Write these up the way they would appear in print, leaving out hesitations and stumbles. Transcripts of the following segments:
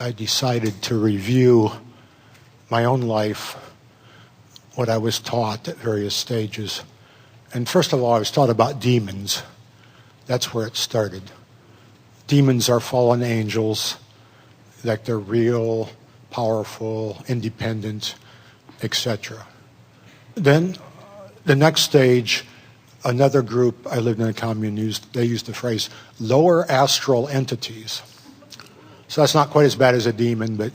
I decided to review my own life, what I was taught at various stages. And first of all, I was taught about demons. That's where it started. Demons are fallen angels, that they're real, powerful, independent, etc. Then the next stage, another group, I lived in a commune, they used the phrase lower astral entities. So that's not quite as bad as a demon, but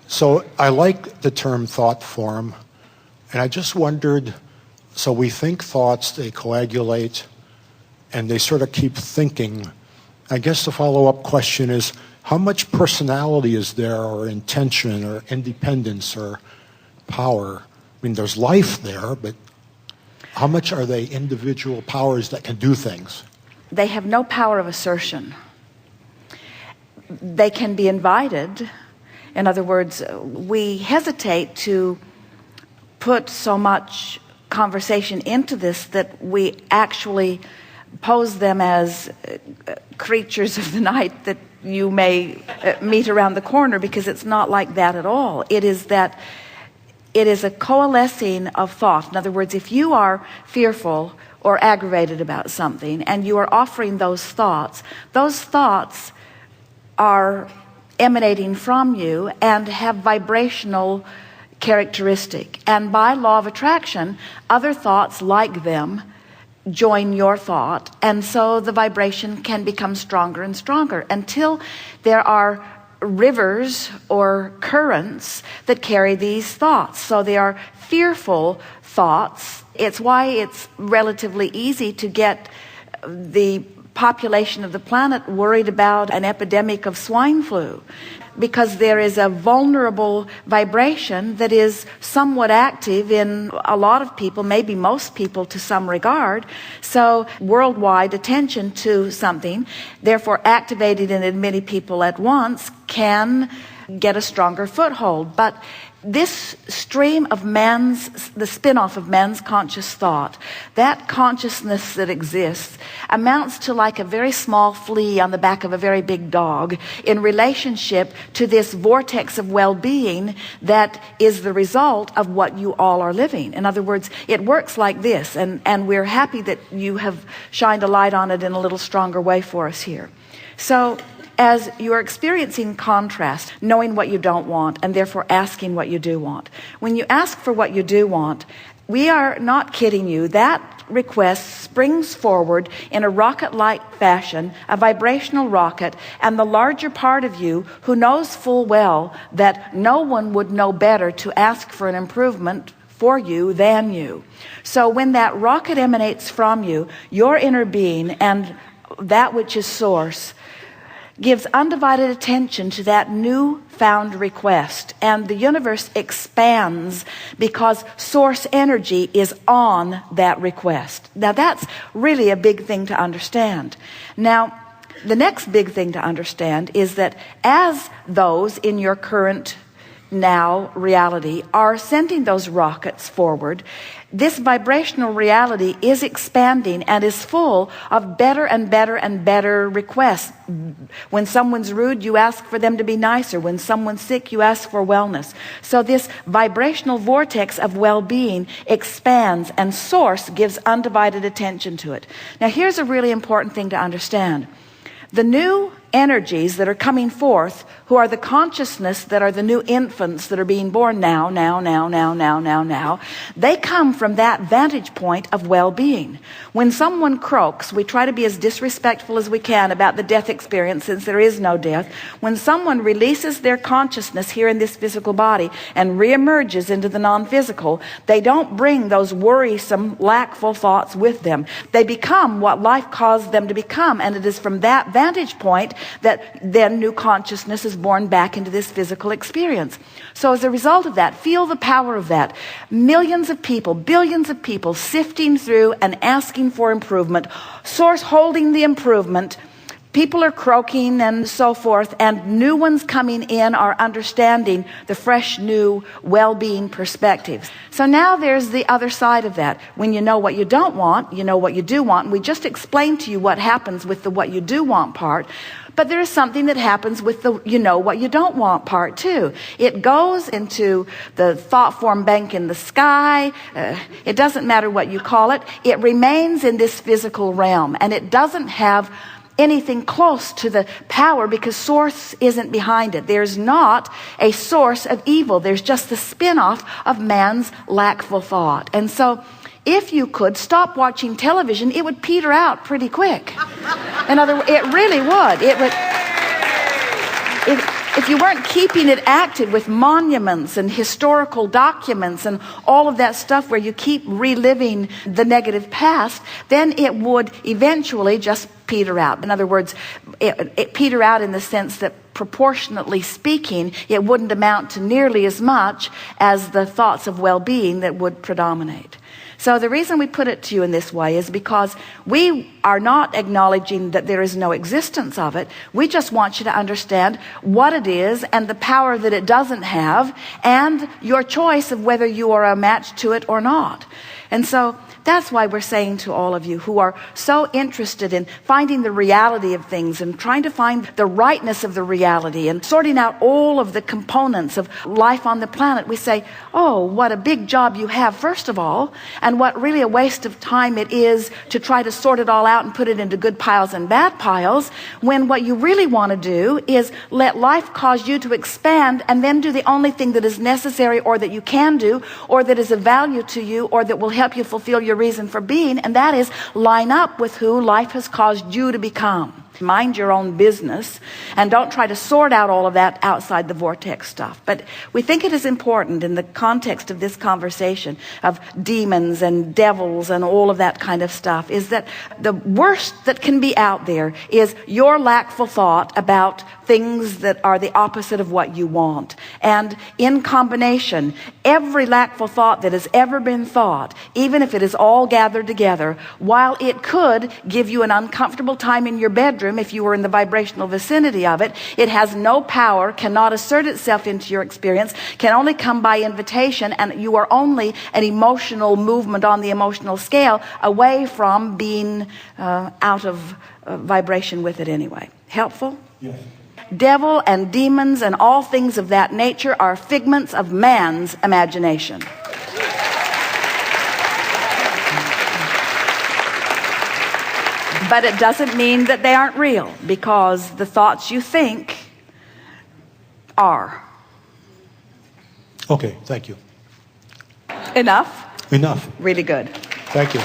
so I like the term thought form, and I just wondered, so we think thoughts, they coagulate, and they sort of keep thinking. I guess the follow-up question is, how much personality is there, or intention, or independence, or power? I mean, there's life there, but how much are they individual powers that can do things? They have no power of assertion. They can be invited. In other words, we hesitate to put so much conversation into this that we actually pose them as creatures of the night that you may meet around the corner, because it's not like that at all. It is a coalescing of thought. In other words, if you are fearful or aggravated about something and you are offering those thoughts are emanating from you and have vibrational characteristic. And by law of attraction, other thoughts like them join your thought, and so the vibration can become stronger and stronger until there are rivers or currents that carry these thoughts. So they are fearful thoughts. It's why it's relatively easy to get the population of the planet worried about an epidemic of swine flu, because there is a vulnerable vibration that is somewhat active in a lot of people, maybe most people to some regard. So worldwide attention to something, therefore activated in many people at once, can get a stronger foothold. But this stream of the spin-off of man's conscious thought, that consciousness that exists, amounts to like a very small flea on the back of a very big dog in relationship to this vortex of well-being that is the result of what you all are living. In other words, it works like this, and we're happy that you have shined a light on it in a little stronger way for us here. So as you're experiencing contrast, knowing what you don't want, and therefore asking what you do want. When you ask for what you do want, we are not kidding you. That request springs forward in a rocket-like fashion, a vibrational rocket, and the larger part of you, who knows full well that no one would know better to ask for an improvement for you than you. So when that rocket emanates from you, your inner being and that which is source gives undivided attention to that newfound request, and the universe expands because source energy is on that request. Now that's really a big thing to understand. Now the next big thing to understand is that as those in your current now reality are sending those rockets forward, this vibrational reality is expanding and is full of better and better and better requests. When someone's rude, you ask for them to be nicer. When someone's sick, you ask for wellness. So this vibrational vortex of well-being expands, and source gives undivided attention to it. Now here's a really important thing to understand. The new energies that are coming forth, who are the consciousness that are the new infants that are being born now, they come from that vantage point of well-being. When someone croaks, we try to be as disrespectful as we can about the death experience, since there is no death. When someone releases their consciousness here in this physical body and reemerges into the non-physical, they don't bring those worrisome, lackful thoughts with them. They become what life caused them to become, and it is from that vantage point that then new consciousness is born back into this physical experience. So as a result of that, feel the power of that. Millions of people, billions of people sifting through and asking for improvement, source holding the improvement, people are croaking and so forth, and new ones coming in are understanding the fresh, new, well-being perspectives. So now there's the other side of that. When you know what you don't want, you know what you do want. And we just explained to you what happens with the what you do want part. But there is something that happens with the you know what you don't want part too. It goes into the thought form bank in the sky. It doesn't matter what you call it. It remains in this physical realm, and it doesn't have anything close to the power because source isn't behind it. There's not a source of evil. There's just the spin-off of man's lackful thought. And so if you could stop watching television, it would peter out pretty quick. In other words, it really would. It would. If you weren't keeping it active with monuments and historical documents and all of that stuff where you keep reliving the negative past, then it would eventually just peter out. In other words, it peter out in the sense that proportionately speaking, it wouldn't amount to nearly as much as the thoughts of well-being that would predominate. So the reason we put it to you in this way is because we are not acknowledging that there is no existence of it. We just want you to understand what it is and the power that it doesn't have, and your choice of whether you are a match to it or not. And so that's why we're saying to all of you who are so interested in finding the reality of things and trying to find the rightness of the reality and sorting out all of the components of life on the planet, we say, oh, what a big job you have, first of all, and what really a waste of time it is to try to sort it all out and put it into good piles and bad piles, when what you really want to do is let life cause you to expand and then do the only thing that is necessary or that you can do or that is of value to you or that will help you fulfill your reason for being, and that is line up with who life has caused you to become. Mind your own business and don't try to sort out all of that outside the vortex stuff. But we think it is important in the context of this conversation of demons and devils and all of that kind of stuff, is that the worst that can be out there is your lackful thought about things that are the opposite of what you want. And in combination, every lackful thought that has ever been thought, even if it is all gathered together, while it could give you an uncomfortable time in your bedroom if you were in the vibrational vicinity of it, it has no power, cannot assert itself into your experience, can only come by invitation, and you are only an emotional movement on the emotional scale away from being out of vibration with it anyway. Helpful? Yes. Devil and demons and all things of that nature are figments of man's imagination. But it doesn't mean that they aren't real, because the thoughts you think are. Okay, thank you. Enough? Enough. Really good. Thank you.